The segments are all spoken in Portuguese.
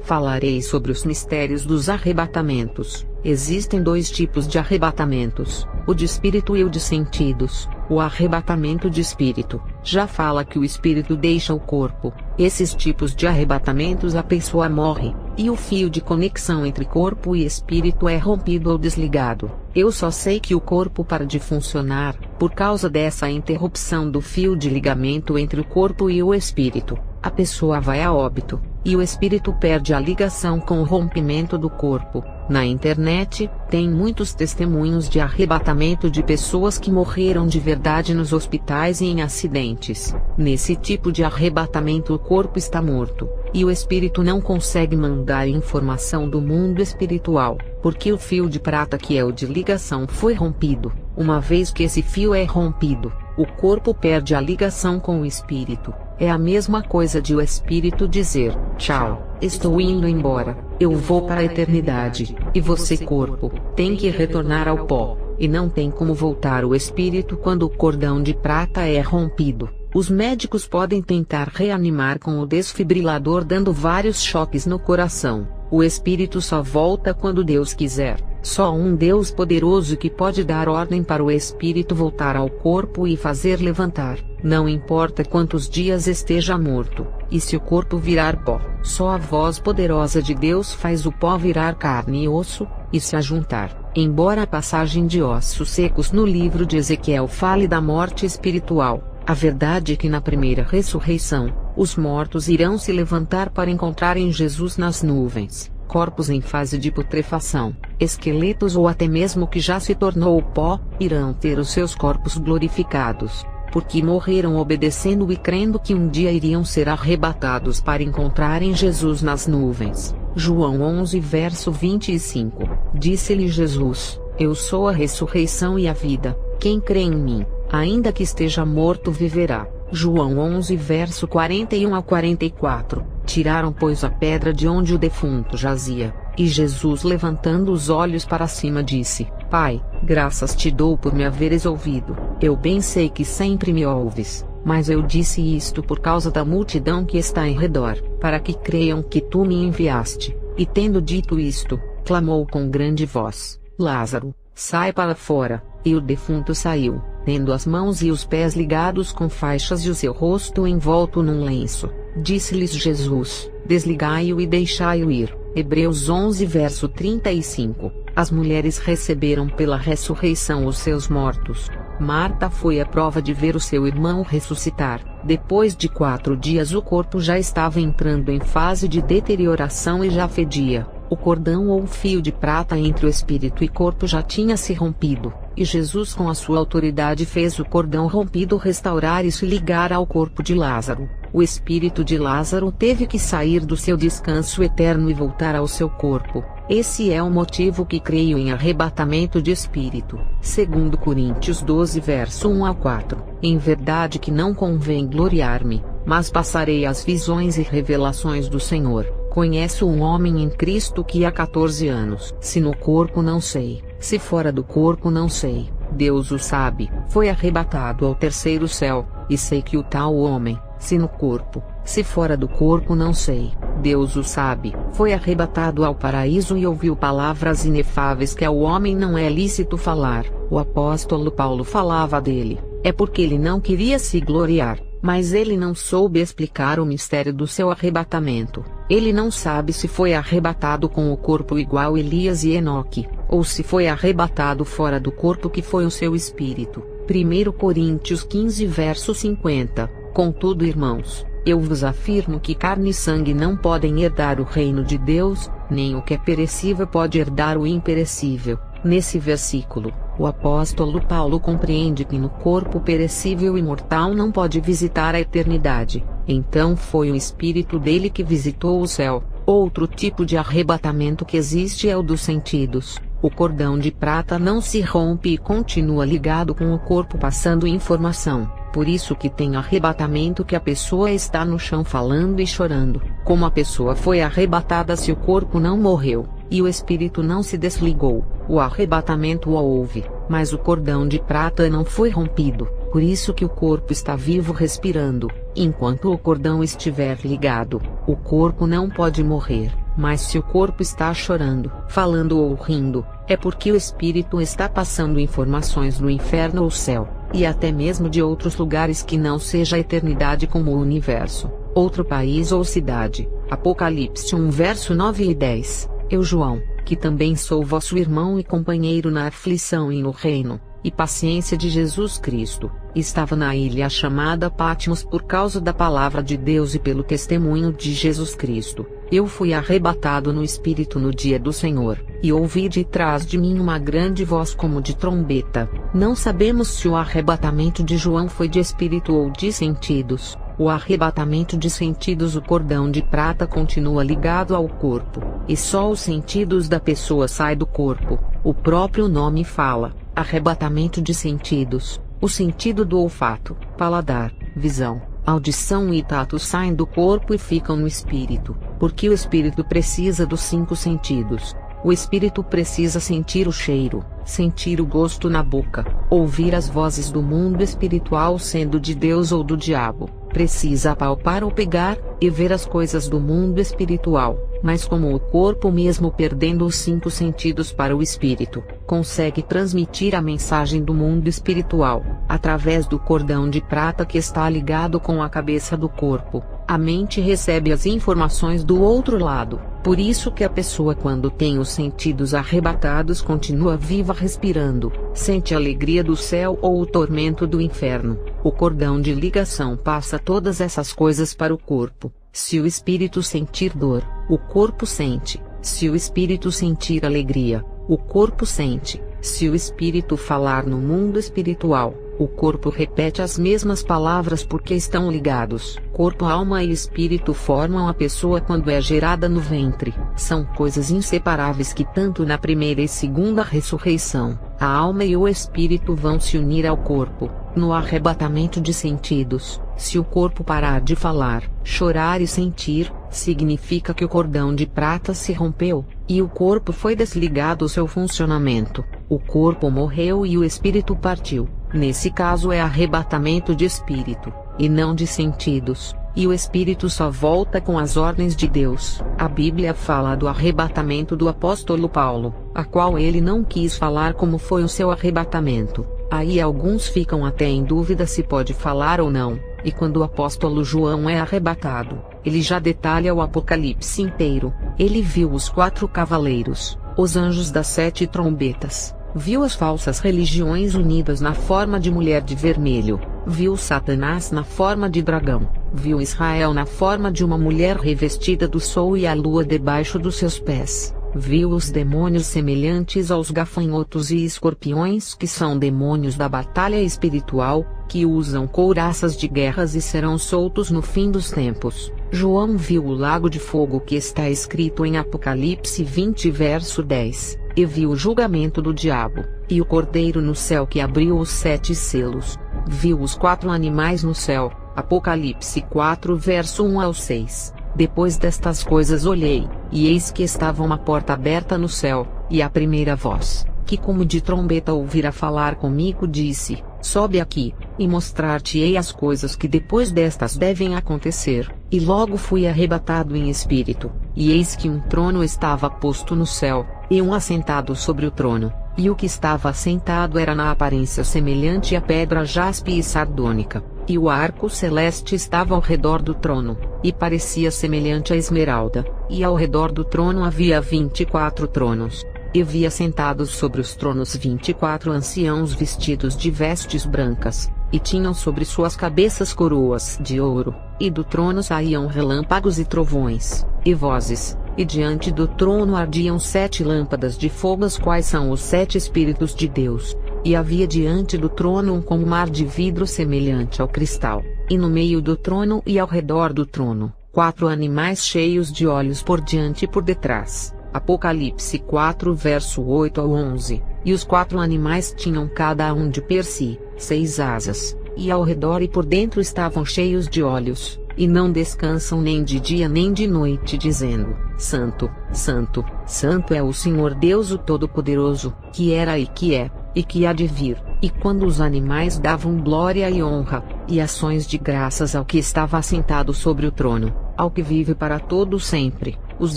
Falarei sobre os mistérios dos arrebatamentos. Existem dois tipos de arrebatamentos, o de espírito e o de sentidos. O arrebatamento de espírito, já fala que o espírito deixa o corpo. Esses tipos de arrebatamentos a pessoa morre, e o fio de conexão entre corpo e espírito é rompido ou desligado. Eu só sei que o corpo para de funcionar, por causa dessa interrupção do fio de ligamento entre o corpo e o espírito. A pessoa vai a óbito, e o espírito perde a ligação com o rompimento do corpo. Na internet, tem muitos testemunhos de arrebatamento de pessoas que morreram de verdade nos hospitais e em acidentes. Nesse tipo de arrebatamento o corpo está morto, e o espírito não consegue mandar informação do mundo espiritual, porque o fio de prata que é o de ligação foi rompido. Uma vez que esse fio é rompido, o corpo perde a ligação com o espírito. É a mesma coisa de o espírito dizer: tchau, estou indo embora, eu vou para a eternidade, e você, corpo, tem que retornar ao pó, e não tem como voltar o espírito quando o cordão de prata é rompido. Os médicos podem tentar reanimar com o desfibrilador dando vários choques no coração. O espírito só volta quando Deus quiser. Só um Deus poderoso que pode dar ordem para o espírito voltar ao corpo e fazer levantar. Não importa quantos dias esteja morto, e se o corpo virar pó, só a voz poderosa de Deus faz o pó virar carne e osso, e se ajuntar. Embora a passagem de ossos secos no livro de Ezequiel fale da morte espiritual, a verdade é que na primeira ressurreição, os mortos irão se levantar para encontrarem Jesus nas nuvens. Corpos em fase de putrefação, esqueletos ou até mesmo que já se tornou pó, irão ter os seus corpos glorificados, porque morreram obedecendo e crendo que um dia iriam ser arrebatados para encontrarem Jesus nas nuvens. João 11 verso 25. Disse-lhe Jesus: Eu sou a ressurreição e a vida, quem crê em mim, ainda que esteja morto viverá. João 11 verso 41 a 44. Tiraram pois a pedra de onde o defunto jazia, e Jesus levantando os olhos para cima disse: Pai, graças te dou por me haveres ouvido. Eu bem sei que sempre me ouves, mas eu disse isto por causa da multidão que está em redor, para que creiam que tu me enviaste. E tendo dito isto, clamou com grande voz: Lázaro, sai para fora. E o defunto saiu, tendo as mãos e os pés ligados com faixas e o seu rosto envolto num lenço. Disse-lhes Jesus: Desligai-o e deixai-o ir. Hebreus 11 verso 35. As mulheres receberam pela ressurreição os seus mortos. Marta foi a prova de ver o seu irmão ressuscitar. Depois de 4 dias o corpo já estava entrando em fase de deterioração e já fedia. O cordão ou fio de prata entre o espírito e corpo já tinha se rompido, e Jesus com a sua autoridade fez o cordão rompido restaurar e se ligar ao corpo de Lázaro. O espírito de Lázaro teve que sair do seu descanso eterno e voltar ao seu corpo. Esse é o motivo que creio em arrebatamento de espírito. Segundo Coríntios 12 verso 1 a 4. Em verdade que não convém gloriar-me, mas passarei as visões e revelações do Senhor. Conheço um homem em Cristo que há 14 anos. Se no corpo não sei, se fora do corpo não sei, Deus o sabe. Foi arrebatado ao terceiro céu, e sei que o tal homem, se no corpo, se fora do corpo não sei, Deus o sabe. Foi arrebatado ao paraíso e ouviu palavras inefáveis que ao homem não é lícito falar. O apóstolo Paulo falava dele. É porque ele não queria se gloriar, mas ele não soube explicar o mistério do seu arrebatamento. Ele não sabe se foi arrebatado com o corpo igual Elias e Enoque, ou se foi arrebatado fora do corpo que foi o seu espírito. 1 Coríntios 15 verso 50. Contudo, irmãos, eu vos afirmo que carne e sangue não podem herdar o reino de Deus, nem o que é perecível pode herdar o imperecível. Nesse versículo, o apóstolo Paulo compreende que no corpo perecível e mortal não pode visitar a eternidade. Então foi o espírito dele que visitou o céu. Outro tipo de arrebatamento que existe é o dos sentidos. O cordão de prata não se rompe e continua ligado com o corpo passando informação. Por isso que tem arrebatamento que a pessoa está no chão falando e chorando. Como a pessoa foi arrebatada se o corpo não morreu, e o espírito não se desligou, o arrebatamento houve, mas o cordão de prata não foi rompido. Por isso que o corpo está vivo respirando. Enquanto o cordão estiver ligado, o corpo não pode morrer. Mas se o corpo está chorando, falando ou rindo, é porque o espírito está passando informações do inferno ou céu, e até mesmo de outros lugares que não seja a eternidade como o universo, outro país ou cidade. Apocalipse 1 verso 9 e 10. Eu, João, que também sou vosso irmão e companheiro na aflição e no reino e paciência de Jesus Cristo, estava na ilha chamada Patmos por causa da palavra de Deus e pelo testemunho de Jesus Cristo. Eu fui arrebatado no Espírito no dia do Senhor, e ouvi de trás de mim uma grande voz como de trombeta. Não sabemos se o arrebatamento de João foi de espírito ou de sentidos. O arrebatamento de sentidos, o cordão de prata continua ligado ao corpo, e só os sentidos da pessoa saem do corpo. O próprio nome fala, arrebatamento de sentidos. O sentido do olfato, paladar, visão, audição e tato saem do corpo e ficam no espírito, porque o espírito precisa dos 5 sentidos. O espírito precisa sentir o cheiro, sentir o gosto na boca, ouvir as vozes do mundo espiritual sendo de Deus ou do diabo, precisa apalpar ou pegar, e ver as coisas do mundo espiritual, mas como o corpo mesmo perdendo os 5 sentidos para o espírito, consegue transmitir a mensagem do mundo espiritual, através do cordão de prata que está ligado com a cabeça do corpo. A mente recebe as informações do outro lado, por isso que a pessoa quando tem os sentidos arrebatados continua viva respirando, sente a alegria do céu ou o tormento do inferno. O cordão de ligação passa todas essas coisas para o corpo. Se o espírito sentir dor, o corpo sente. Se o espírito sentir alegria, o corpo sente. Se o espírito falar no mundo espiritual, o corpo repete as mesmas palavras porque estão ligados. Corpo, alma e espírito formam a pessoa quando é gerada no ventre. São coisas inseparáveis que tanto na primeira e segunda ressurreição, a alma e o espírito vão se unir ao corpo. No arrebatamento de sentidos, se o corpo parar de falar, chorar e sentir, significa que o cordão de prata se rompeu, e o corpo foi desligado do seu funcionamento. O corpo morreu e o espírito partiu. Nesse caso é arrebatamento de espírito, e não de sentidos, e o espírito só volta com as ordens de Deus. A Bíblia fala do arrebatamento do apóstolo Paulo, a qual ele não quis falar como foi o seu arrebatamento. Aí alguns ficam até em dúvida se pode falar ou não, e quando o apóstolo João é arrebatado, ele já detalha o Apocalipse inteiro. Ele viu os 4 cavaleiros, os anjos das 7 trombetas, viu as falsas religiões unidas na forma de mulher de vermelho, viu Satanás na forma de dragão, viu Israel na forma de uma mulher revestida do sol e a lua debaixo dos seus pés. Viu os demônios semelhantes aos gafanhotos e escorpiões que são demônios da batalha espiritual, que usam couraças de guerras e serão soltos no fim dos tempos. João viu o lago de fogo que está escrito em Apocalipse 20 verso 10, e viu o julgamento do diabo, e o cordeiro no céu que abriu os 7 selos. Viu os 4 animais no céu, Apocalipse 4 verso 1 ao 6. Depois destas coisas olhei, e eis que estava uma porta aberta no céu, e a primeira voz, que como de trombeta ouvira falar comigo disse, sobe aqui, e mostrar-te-ei as coisas que depois destas devem acontecer. E logo fui arrebatado em espírito, e eis que um trono estava posto no céu, e um assentado sobre o trono, e o que estava assentado era na aparência semelhante à pedra jaspe e sardônica, e o arco celeste estava ao redor do trono, e parecia semelhante à esmeralda, e ao redor do trono havia 24 tronos. E via sentados sobre os tronos 24 anciãos vestidos de vestes brancas, e tinham sobre suas cabeças coroas de ouro, e do trono saíam relâmpagos e trovões, e vozes, e diante do trono ardiam 7 lâmpadas de fogo, as quais são os 7 Espíritos de Deus. E havia diante do trono um como mar de vidro semelhante ao cristal, e no meio do trono e ao redor do trono, 4 animais cheios de olhos por diante e por detrás. Apocalipse 4 verso 8 ao 11, e os 4 animais tinham cada um de per si 6 asas, e ao redor e por dentro estavam cheios de olhos, e não descansam nem de dia nem de noite, dizendo, Santo, Santo, Santo é o Senhor Deus o Todo-Poderoso, que era e que há de vir. E quando os animais davam glória e honra, e ações de graças ao que estava assentado sobre o trono, ao que vive para todo sempre, os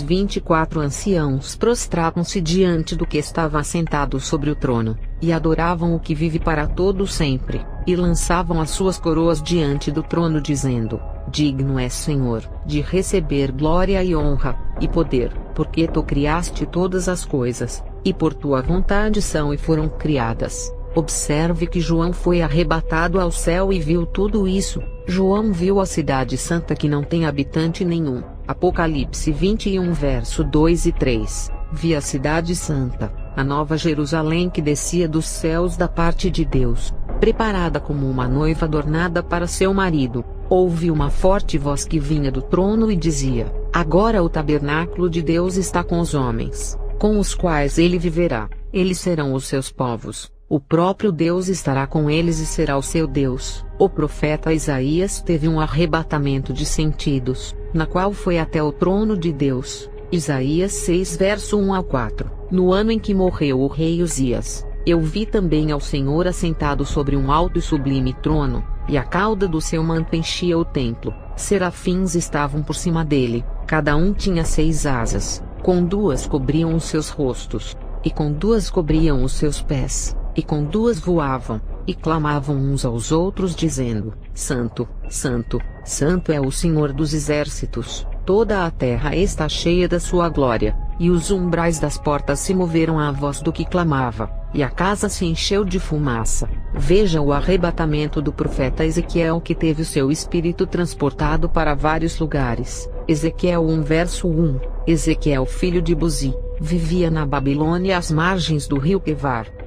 24 anciãos prostravam-se diante do que estava assentado sobre o trono, e adoravam o que vive para todo sempre, e lançavam as suas coroas diante do trono dizendo: Digno és, Senhor, de receber glória e honra, e poder, porque tu criaste todas as coisas, e por tua vontade são e foram criadas. Observe que João foi arrebatado ao céu e viu tudo isso. João viu a cidade santa que não tem habitante nenhum. Apocalipse 21 verso 2 e 3. Vi a cidade santa, a nova Jerusalém que descia dos céus da parte de Deus, preparada como uma noiva adornada para seu marido. Ouvi uma forte voz que vinha do trono e dizia: Agora o tabernáculo de Deus está com os homens, com os quais ele viverá. Eles serão os seus povos. O próprio Deus estará com eles e será o seu Deus. O profeta Isaías teve um arrebatamento de sentidos, na qual foi até o trono de Deus. Isaías 6 verso 1 a 4. No ano em que morreu o rei Uzias, eu vi também ao Senhor assentado sobre um alto e sublime trono, e a cauda do seu manto enchia o templo. Serafins estavam por cima dele, cada um tinha 6 asas, com 2 cobriam os seus rostos, e com 2 cobriam os seus pés, e com 2 voavam, e clamavam uns aos outros dizendo: Santo, Santo, Santo é o Senhor dos exércitos, toda a terra está cheia da sua glória. E os umbrais das portas se moveram à voz do que clamava, e a casa se encheu de fumaça. Veja o arrebatamento do profeta Ezequiel, que teve o seu espírito transportado para vários lugares. Ezequiel 1 verso 1. Ezequiel filho de Buzi, vivia na Babilônia às margens do rio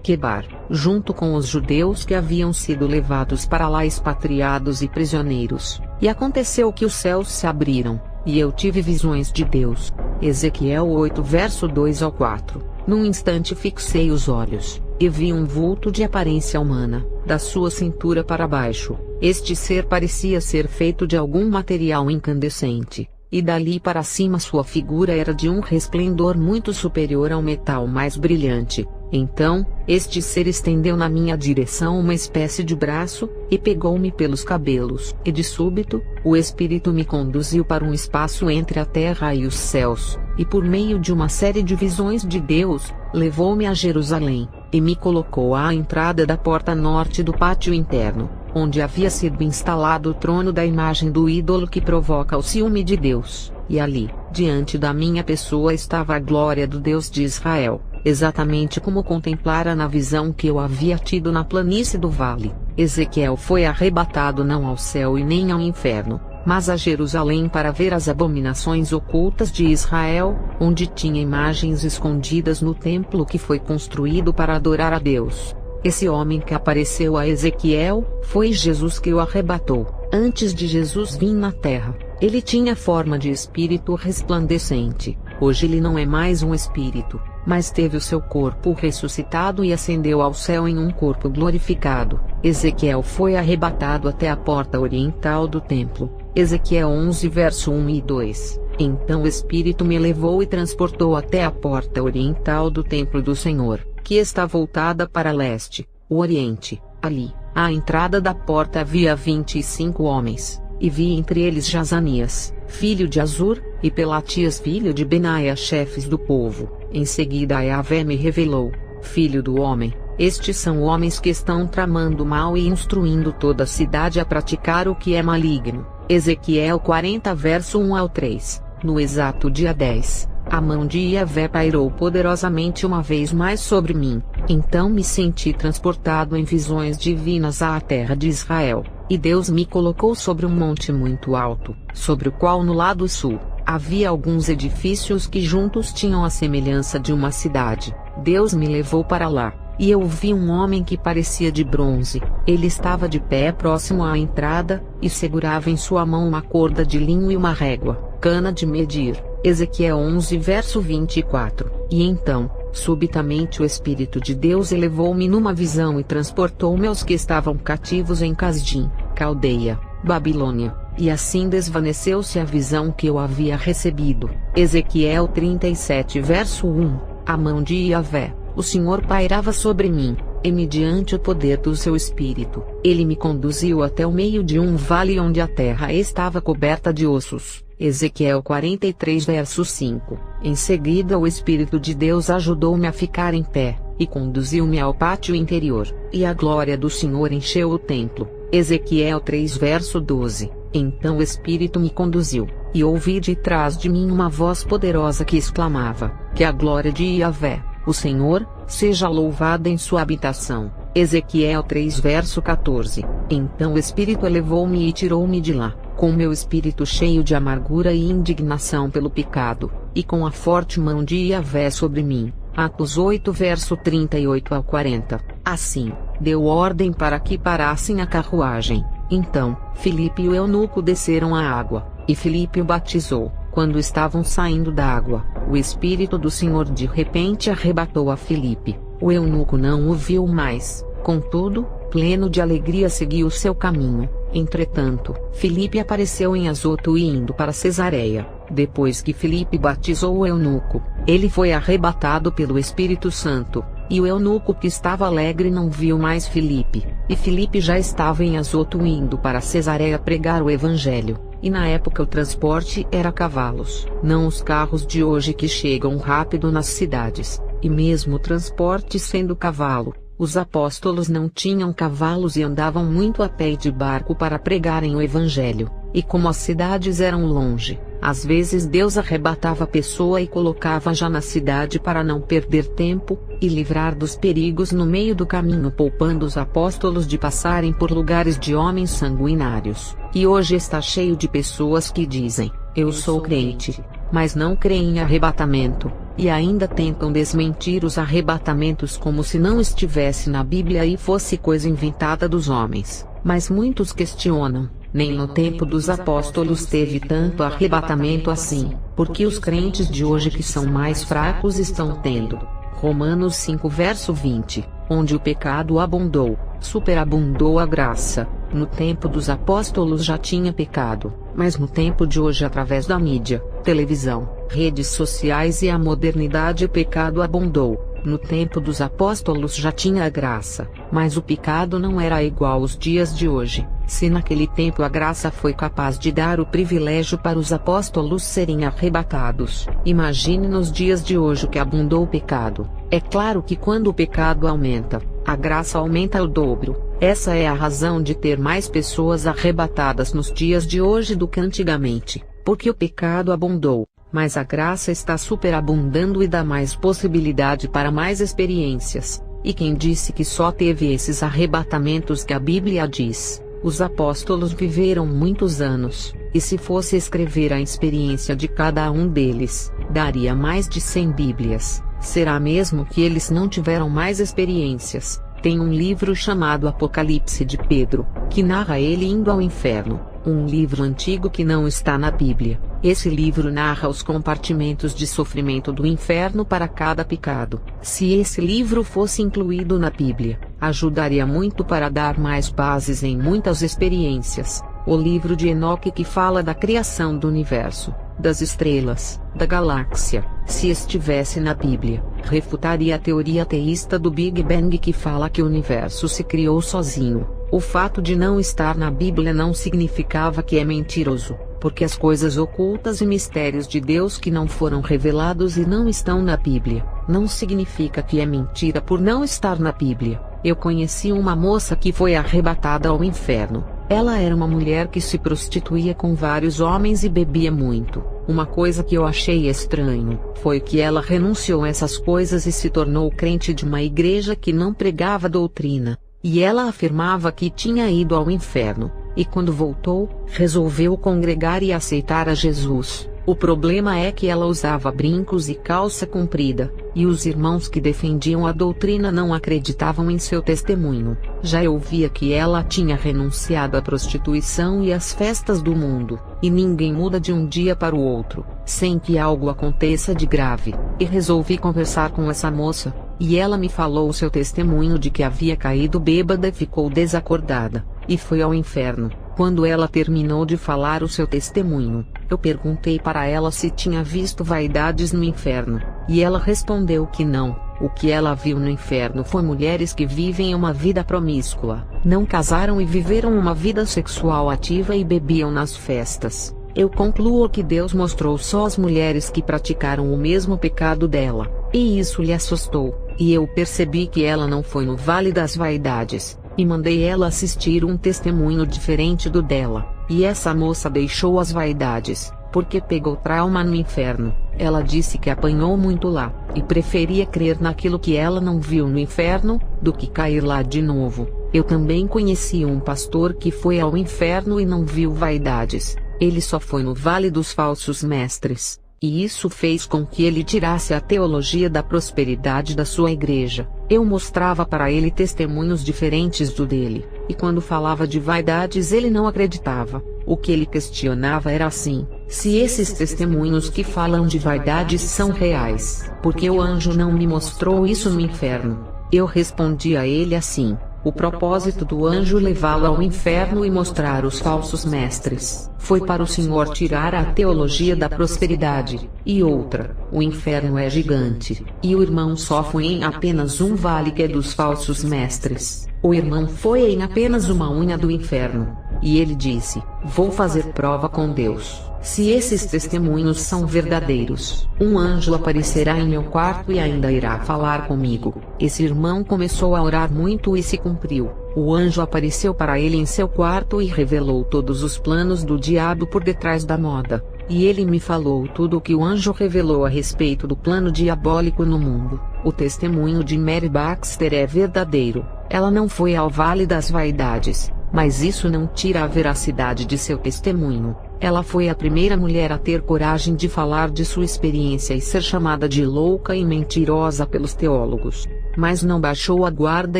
Quebar, junto com os judeus que haviam sido levados para lá expatriados e prisioneiros. E aconteceu que os céus se abriram, e eu tive visões de Deus. Ezequiel 8 verso 2 ao 4. Num instante fixei os olhos, e vi um vulto de aparência humana, da sua cintura para baixo. Este ser parecia ser feito de algum material incandescente, e dali para cima sua figura era de um resplendor muito superior ao metal mais brilhante. Então, este ser estendeu na minha direção uma espécie de braço, e pegou-me pelos cabelos. E de súbito, o Espírito me conduziu para um espaço entre a terra e os céus, e por meio de uma série de visões de Deus, levou-me a Jerusalém, e me colocou à entrada da porta norte do pátio interno, onde havia sido instalado o trono da imagem do ídolo que provoca o ciúme de Deus, e ali, diante da minha pessoa estava a glória do Deus de Israel, exatamente como contemplara na visão que eu havia tido na planície do vale. Ezequiel foi arrebatado não ao céu e nem ao inferno, mas a Jerusalém para ver as abominações ocultas de Israel, onde tinha imagens escondidas no templo que foi construído para adorar a Deus. Esse homem que apareceu a Ezequiel, foi Jesus que o arrebatou. Antes de Jesus vir na terra, ele tinha forma de espírito resplandecente. Hoje ele não é mais um espírito, mas teve o seu corpo ressuscitado e ascendeu ao céu em um corpo glorificado. Ezequiel foi arrebatado até a porta oriental do templo. Ezequiel 11 verso 1 e 2. Então o Espírito me levou e transportou até a porta oriental do templo do Senhor, que está voltada para leste, o oriente. Ali, à entrada da porta havia 25 homens, e vi entre eles Jazanias, filho de Azur, e Pelatias filho de Benaia, chefes do povo. Em seguida Yahvé me revelou: Filho do homem, estes são homens que estão tramando mal e instruindo toda a cidade a praticar o que é maligno. Ezequiel 40 verso 1 ao 3. No exato dia 10, a mão de Yahvé pairou poderosamente uma vez mais sobre mim. Então me senti transportado em visões divinas à terra de Israel, e Deus me colocou sobre um monte muito alto, sobre o qual no lado sul, havia alguns edifícios que juntos tinham a semelhança de uma cidade. Deus me levou para lá, e eu vi um homem que parecia de bronze. Ele estava de pé próximo à entrada, e segurava em sua mão uma corda de linho e uma régua, cana de medir. Ezequiel 11 verso 24. E então, subitamente o Espírito de Deus elevou-me numa visão e transportou-me aos que estavam cativos em Casdim, Caldeia, Babilônia, e assim desvaneceu-se a visão que eu havia recebido. Ezequiel 37 verso 1. A mão de Yahvé, o Senhor, pairava sobre mim, e mediante o poder do seu Espírito, ele me conduziu até o meio de um vale onde a terra estava coberta de ossos, Ezequiel 43 verso 5. Em seguida o Espírito de Deus ajudou-me a ficar em pé, e conduziu-me ao pátio interior, e a glória do Senhor encheu o templo. Ezequiel 3 verso 12. Então o Espírito me conduziu, e ouvi de trás de mim uma voz poderosa que exclamava, que a glória de Yahvé, o Senhor, seja louvada em sua habitação. Ezequiel 3 verso 14. Então o Espírito elevou-me e tirou-me de lá, com meu espírito cheio de amargura e indignação pelo pecado, e com a forte mão de Yahvé sobre mim. Atos 8 verso 38 ao 40. Assim, deu ordem para que parassem a carruagem. Então, Filipe e o eunuco desceram à água, e Filipe o batizou. Quando estavam saindo da água, o Espírito do Senhor de repente arrebatou a Filipe. O eunuco não o viu mais, contudo, pleno de alegria seguiu seu caminho. Entretanto, Filipe apareceu em Azoto e indo para Cesareia. Depois que Filipe batizou o eunuco, ele foi arrebatado pelo Espírito Santo, e o eunuco que estava alegre não viu mais Filipe, e Filipe já estava em Azoto indo para Cesareia pregar o Evangelho, e na época o transporte era cavalos, não os carros de hoje que chegam rápido nas cidades, e mesmo o transporte sendo cavalo, os apóstolos não tinham cavalos e andavam muito a pé e de barco para pregarem o Evangelho, e como as cidades eram longe, às vezes Deus arrebatava a pessoa e colocava já na cidade para não perder tempo, e livrar dos perigos no meio do caminho, poupando os apóstolos de passarem por lugares de homens sanguinários. E hoje está cheio de pessoas que dizem, eu sou crente, mas não creem em arrebatamento, e ainda tentam desmentir os arrebatamentos como se não estivesse na Bíblia e fosse coisa inventada dos homens. Mas muitos questionam, nem no tempo dos apóstolos teve tanto arrebatamento assim, porque os crentes de hoje que são mais fracos estão tendo. Romanos 5 verso 20, onde o pecado abundou, superabundou a graça. No tempo dos apóstolos já tinha pecado, mas no tempo de hoje através da mídia, televisão, redes sociais e a modernidade o pecado abundou. No tempo dos apóstolos já tinha a graça, mas o pecado não era igual aos dias de hoje. Se naquele tempo a graça foi capaz de dar o privilégio para os apóstolos serem arrebatados, imagine nos dias de hoje que abundou o pecado. É claro que quando o pecado aumenta, a graça aumenta ao dobro. Essa é a razão de ter mais pessoas arrebatadas nos dias de hoje do que antigamente, porque o pecado abundou. Mas a graça está superabundando e dá mais possibilidade para mais experiências. E quem disse que só teve esses arrebatamentos que a Bíblia diz? Os apóstolos viveram muitos anos, e se fosse escrever a experiência de cada um deles, daria mais de 100 Bíblias. Será mesmo que eles não tiveram mais experiências? Tem um livro chamado Apocalipse de Pedro, que narra ele indo ao inferno, um livro antigo que não está na Bíblia. Esse livro narra os compartimentos de sofrimento do inferno para cada pecado. Se esse livro fosse incluído na Bíblia, ajudaria muito para dar mais bases em muitas experiências. O livro de Enoque que fala da criação do universo, das estrelas, da galáxia, se estivesse na Bíblia, refutaria a teoria ateísta do Big Bang que fala que o universo se criou sozinho. O fato de não estar na Bíblia não significava que é mentiroso, porque as coisas ocultas e mistérios de Deus que não foram revelados e não estão na Bíblia, não significa que é mentira por não estar na Bíblia. Eu conheci uma moça que foi arrebatada ao inferno. Ela era uma mulher que se prostituía com vários homens e bebia muito. Uma coisa que eu achei estranho foi que ela renunciou a essas coisas e se tornou crente de uma igreja que não pregava doutrina. E ela afirmava que tinha ido ao inferno, e quando voltou, resolveu congregar e aceitar a Jesus. O problema é que ela usava brincos e calça comprida, e os irmãos que defendiam a doutrina não acreditavam em seu testemunho. Já eu via que ela tinha renunciado à prostituição e às festas do mundo, e ninguém muda de um dia para o outro, sem que algo aconteça de grave, e resolvi conversar com essa moça, e ela me falou o seu testemunho de que havia caído bêbada e ficou desacordada, e foi ao inferno. Quando ela terminou de falar o seu testemunho, eu perguntei para ela se tinha visto vaidades no inferno, e ela respondeu que não. O que ela viu no inferno foi mulheres que vivem uma vida promíscua, não casaram e viveram uma vida sexual ativa e bebiam nas festas. Eu concluo que Deus mostrou só as mulheres que praticaram o mesmo pecado dela, e isso lhe assustou, e eu percebi que ela não foi no Vale das Vaidades, e mandei ela assistir um testemunho diferente do dela, e essa moça deixou as vaidades, porque pegou trauma no inferno. Ela disse que apanhou muito lá, e preferia crer naquilo que ela não viu no inferno, do que cair lá de novo. Eu também conheci um pastor que foi ao inferno e não viu vaidades, ele só foi no Vale dos Falsos Mestres, e isso fez com que ele tirasse a teologia da prosperidade da sua igreja. Eu mostrava para ele testemunhos diferentes do dele, e quando falava de vaidades ele não acreditava. O que ele questionava era assim: se esses testemunhos que falam de vaidades são reais, porque o anjo não me mostrou isso no inferno? Eu respondi a ele assim: o propósito do anjo levá-lo ao inferno e mostrar os falsos mestres, foi para o Senhor tirar a teologia da prosperidade. E outra, o inferno é gigante, e o irmão só foi em apenas um vale que é dos falsos mestres. O irmão foi em apenas uma unha do inferno. E ele disse: vou fazer prova com Deus. Se esses testemunhos são verdadeiros, um anjo aparecerá em meu quarto e ainda irá falar comigo. Esse irmão começou a orar muito e se cumpriu. O anjo apareceu para ele em seu quarto e revelou todos os planos do diabo por detrás da moda. E ele me falou tudo o que o anjo revelou a respeito do plano diabólico no mundo. O testemunho de Mary Baxter é verdadeiro. Ela não foi ao Vale das Vaidades, mas isso não tira a veracidade de seu testemunho. Ela foi a primeira mulher a ter coragem de falar de sua experiência e ser chamada de louca e mentirosa pelos teólogos. Mas não baixou a guarda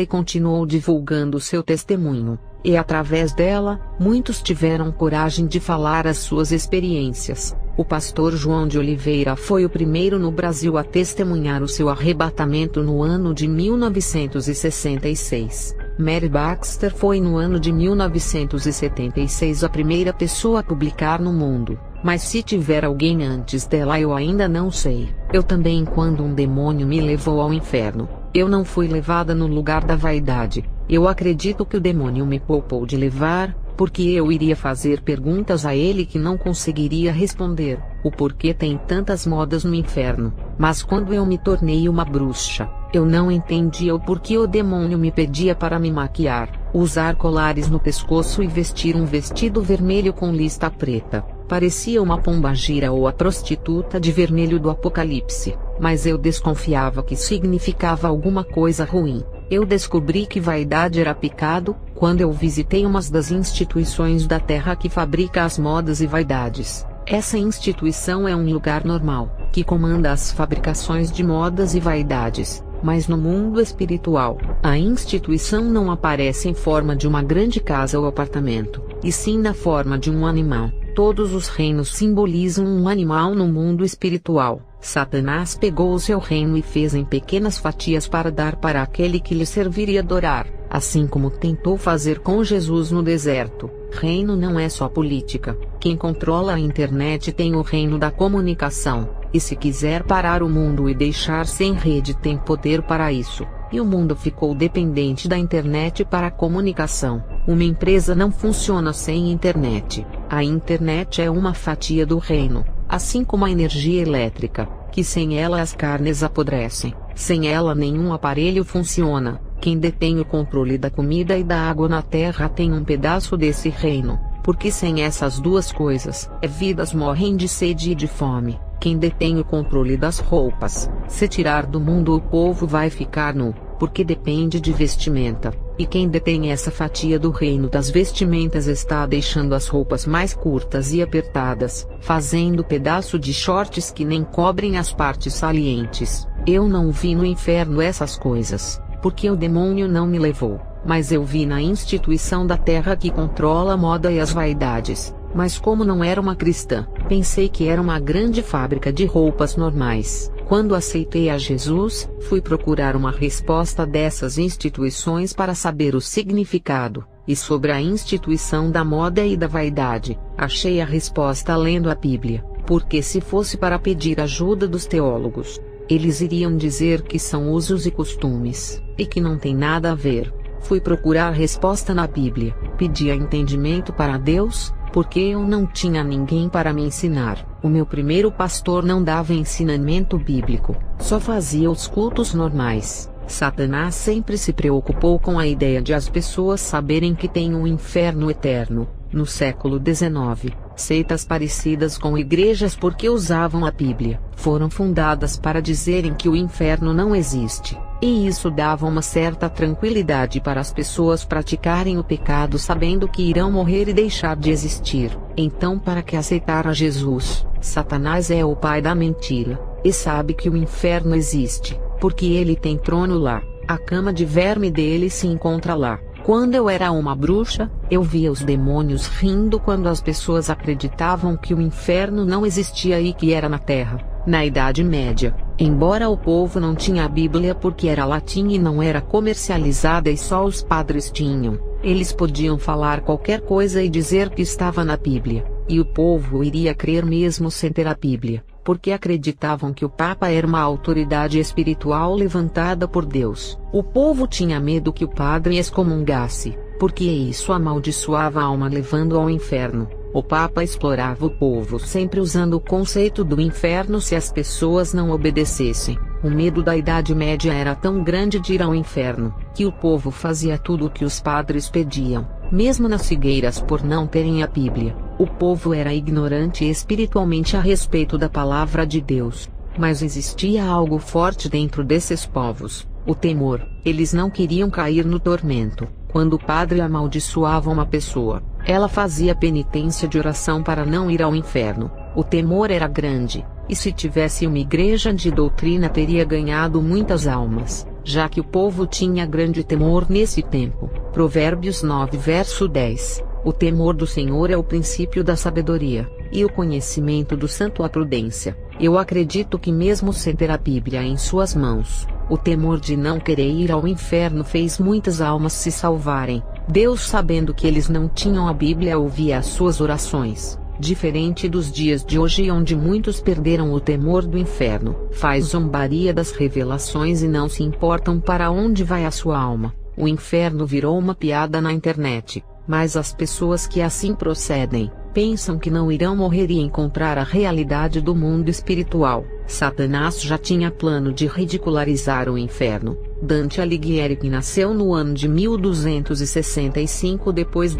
e continuou divulgando seu testemunho, e através dela, muitos tiveram coragem de falar as suas experiências. O pastor João de Oliveira foi o primeiro no Brasil a testemunhar o seu arrebatamento no ano de 1966. Mary Baxter foi no ano de 1976 a primeira pessoa a publicar no mundo, mas se tiver alguém antes dela eu ainda não sei. Eu também, quando um demônio me levou ao inferno, eu não fui levada no lugar da vaidade. Eu acredito que o demônio me poupou de levar, porque eu iria fazer perguntas a ele que não conseguiria responder. O porquê tem tantas modas no inferno. Mas quando eu me tornei uma bruxa, eu não entendia o porquê o demônio me pedia para me maquiar, usar colares no pescoço e vestir um vestido vermelho com lista preta. Parecia uma pombagira ou a prostituta de vermelho do Apocalipse, mas eu desconfiava que significava alguma coisa ruim. Eu descobri que vaidade era pecado, quando eu visitei uma das instituições da Terra que fabrica as modas e vaidades. Essa instituição é um lugar normal, que comanda as fabricações de modas e vaidades, mas no mundo espiritual, a instituição não aparece em forma de uma grande casa ou apartamento, e sim na forma de um animal. Todos os reinos simbolizam um animal no mundo espiritual. Satanás pegou o seu reino e fez em pequenas fatias para dar para aquele que lhe serviria adorar, assim como tentou fazer com Jesus no deserto. Reino não é só política. Quem controla a internet tem o reino da comunicação, e se quiser parar o mundo e deixar sem rede tem poder para isso. E o mundo ficou dependente da internet para a comunicação. Uma empresa não funciona sem internet. A internet é uma fatia do reino, assim como a energia elétrica, que sem ela as carnes apodrecem. Sem ela nenhum aparelho funciona. Quem detém o controle da comida e da água na terra tem um pedaço desse reino, porque sem essas duas coisas, vidas morrem de sede e de fome. Quem detém o controle das roupas, se tirar do mundo o povo vai ficar nu, porque depende de vestimenta, e quem detém essa fatia do reino das vestimentas está deixando as roupas mais curtas e apertadas, fazendo pedaço de shorts que nem cobrem as partes salientes. Eu não vi no inferno essas coisas, porque o demônio não me levou, mas eu vi na instituição da terra que controla a moda e as vaidades. Mas como não era uma cristã, pensei que era uma grande fábrica de roupas normais. Quando aceitei a Jesus, fui procurar uma resposta dessas instituições para saber o significado, e sobre a instituição da moda e da vaidade, achei a resposta lendo a Bíblia, porque se fosse para pedir ajuda dos teólogos, eles iriam dizer que são usos e costumes, e que não tem nada a ver. Fui procurar resposta na Bíblia, pedi entendimento para Deus, porque eu não tinha ninguém para me ensinar. O meu primeiro pastor não dava ensinamento bíblico, só fazia os cultos normais. Satanás sempre se preocupou com a ideia de as pessoas saberem que tem um inferno eterno. No século XIX, seitas parecidas com igrejas porque usavam a Bíblia, foram fundadas para dizerem que o inferno não existe, e isso dava uma certa tranquilidade para as pessoas praticarem o pecado sabendo que irão morrer e deixar de existir. Então, para que aceitar a Jesus, Satanás é o pai da mentira, e sabe que o inferno existe, porque ele tem trono lá, a cama de verme dele se encontra lá. Quando eu era uma bruxa, eu via os demônios rindo quando as pessoas acreditavam que o inferno não existia e que era na Terra. Na Idade Média, embora o povo não tinha a Bíblia porque era latim e não era comercializada e só os padres tinham, eles podiam falar qualquer coisa e dizer que estava na Bíblia, e o povo iria crer mesmo sem ter a Bíblia, porque acreditavam que o Papa era uma autoridade espiritual levantada por Deus. O povo tinha medo que o padre excomungasse, porque isso amaldiçoava a alma levando ao inferno. O Papa explorava o povo sempre usando o conceito do inferno se as pessoas não obedecessem. O medo da Idade Média era tão grande de ir ao inferno, que o povo fazia tudo o que os padres pediam, mesmo nas figueiras por não terem a Bíblia. O povo era ignorante espiritualmente a respeito da palavra de Deus, mas existia algo forte dentro desses povos, o temor. Eles não queriam cair no tormento. Quando o padre amaldiçoava uma pessoa, ela fazia penitência de oração para não ir ao inferno. O temor era grande, e se tivesse uma igreja de doutrina teria ganhado muitas almas, já que o povo tinha grande temor nesse tempo. Provérbios 9 verso 10. O temor do Senhor é o princípio da sabedoria, e o conhecimento do santo a prudência. Eu acredito que mesmo sem ter a Bíblia em suas mãos, o temor de não querer ir ao inferno fez muitas almas se salvarem. Deus, sabendo que eles não tinham a Bíblia, ouvia as suas orações. Diferente dos dias de hoje onde muitos perderam o temor do inferno, faz zombaria das revelações e não se importam para onde vai a sua alma. O inferno virou uma piada na internet, mas as pessoas que assim procedem, pensam que não irão morrer e encontrar a realidade do mundo espiritual. Satanás já tinha plano de ridicularizar o inferno. Dante Alighieri, que nasceu no ano de 1265 d.C.,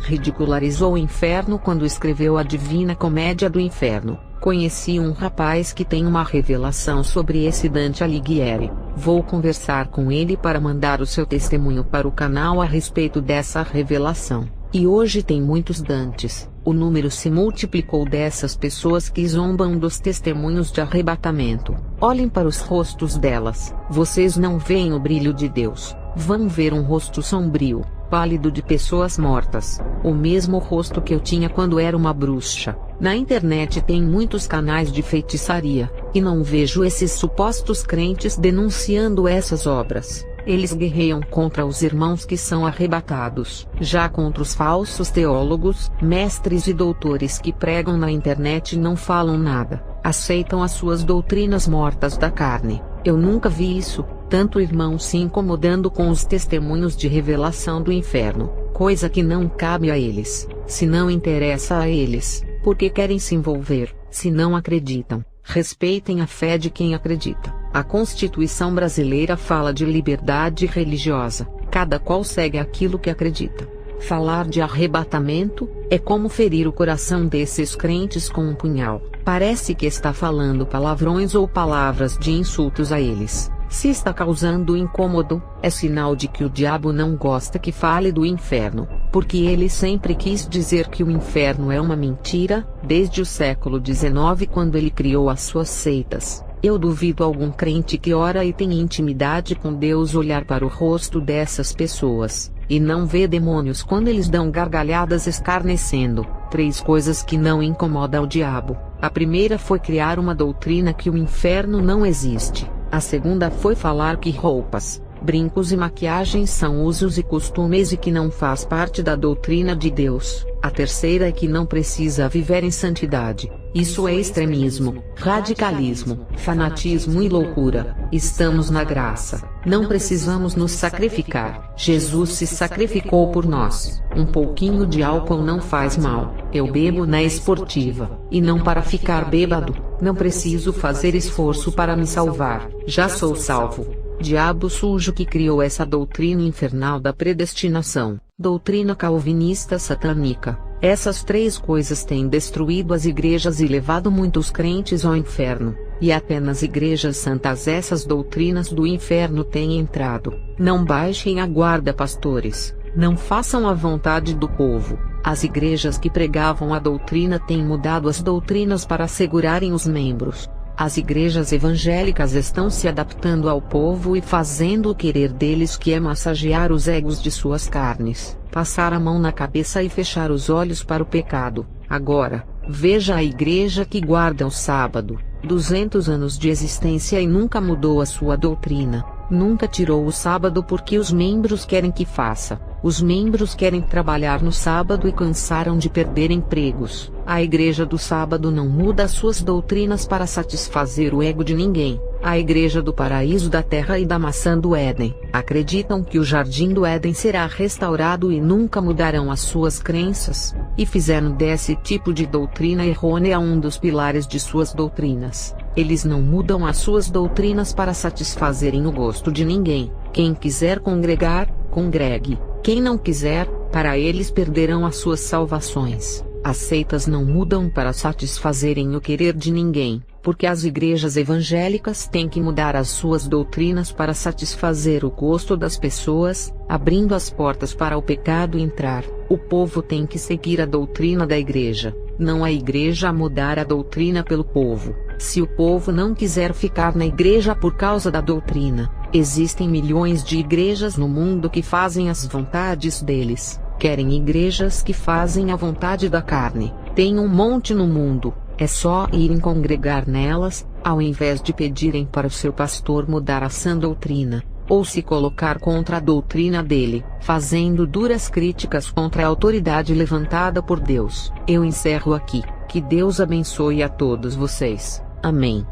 ridicularizou o inferno quando escreveu a Divina Comédia do Inferno. Conheci um rapaz que tem uma revelação sobre esse Dante Alighieri. Vou conversar com ele para mandar o seu testemunho para o canal a respeito dessa revelação. E hoje tem muitos Dantes. O número se multiplicou dessas pessoas que zombam dos testemunhos de arrebatamento. Olhem para os rostos delas. Vocês não veem o brilho de Deus. Vão ver um rosto sombrio, pálido de pessoas mortas. O mesmo rosto que eu tinha quando era uma bruxa. Na internet tem muitos canais de feitiçaria, e não vejo esses supostos crentes denunciando essas obras. Eles guerreiam contra os irmãos que são arrebatados. Já contra os falsos teólogos, mestres e doutores que pregam na internet não falam nada, aceitam as suas doutrinas mortas da carne. Eu nunca vi isso, tanto irmão se incomodando com os testemunhos de revelação do inferno, coisa que não cabe a eles. Se não interessa a eles, por que querem se envolver, se não acreditam? Respeitem a fé de quem acredita. A Constituição brasileira fala de liberdade religiosa, cada qual segue aquilo que acredita. Falar de arrebatamento é como ferir o coração desses crentes com um punhal. Parece que está falando palavrões ou palavras de insultos a eles. Se está causando incômodo, é sinal de que o diabo não gosta que fale do inferno, porque ele sempre quis dizer que o inferno é uma mentira, desde o século XIX, quando ele criou as suas seitas. Eu duvido algum crente que ora e tem intimidade com Deus olhar para o rosto dessas pessoas, e não vê demônios quando eles dão gargalhadas escarnecendo. 3 coisas que não incomodam o diabo. A primeira foi criar uma doutrina que o inferno não existe. A segunda foi falar que roupas, brincos e maquiagens são usos e costumes e que não faz parte da doutrina de Deus. A terceira é que não precisa viver em santidade. Isso é extremismo, radicalismo, fanatismo e loucura. Estamos na graça. Não precisamos nos sacrificar. Jesus se sacrificou por nós. Um pouquinho de álcool não faz mal. Eu bebo na esportiva, e não para ficar bêbado. Não preciso fazer esforço para me salvar. Já sou salvo. Diabo sujo que criou essa doutrina infernal da predestinação, doutrina calvinista satânica. Essas três coisas têm destruído as igrejas e levado muitos crentes ao inferno, e apenas igrejas santas essas doutrinas do inferno têm entrado. Não baixem a guarda, pastores, não façam a vontade do povo. As igrejas que pregavam a doutrina têm mudado as doutrinas para segurarem os membros. As igrejas evangélicas estão se adaptando ao povo e fazendo o querer deles, que é massagear os egos de suas carnes, passar a mão na cabeça e fechar os olhos para o pecado. Agora, veja a igreja que guarda o sábado, 200 anos de existência e nunca mudou a sua doutrina, nunca tirou o sábado porque os membros querem que faça. Os membros querem trabalhar no sábado e cansaram de perder empregos. A igreja do sábado não muda as suas doutrinas para satisfazer o ego de ninguém. A igreja do paraíso da terra e da maçã do Éden acreditam que o jardim do Éden será restaurado e nunca mudarão as suas crenças, e fizeram desse tipo de doutrina errônea um dos pilares de suas doutrinas. Eles não mudam as suas doutrinas para satisfazerem o gosto de ninguém. Quem quiser congregar, congregue. Quem não quiser, para eles perderão as suas salvações. As seitas não mudam para satisfazerem o querer de ninguém, porque as igrejas evangélicas têm que mudar as suas doutrinas para satisfazer o gosto das pessoas, abrindo as portas para o pecado entrar. O povo tem que seguir a doutrina da igreja, não a igreja a mudar a doutrina pelo povo. Se o povo não quiser ficar na igreja por causa da doutrina, existem milhões de igrejas no mundo que fazem as vontades deles. Querem igrejas que fazem a vontade da carne? Tem um monte no mundo, é só irem congregar nelas, ao invés de pedirem para o seu pastor mudar a sã doutrina, ou se colocar contra a doutrina dele, fazendo duras críticas contra a autoridade levantada por Deus. Eu encerro aqui. Que Deus abençoe a todos vocês. Amém.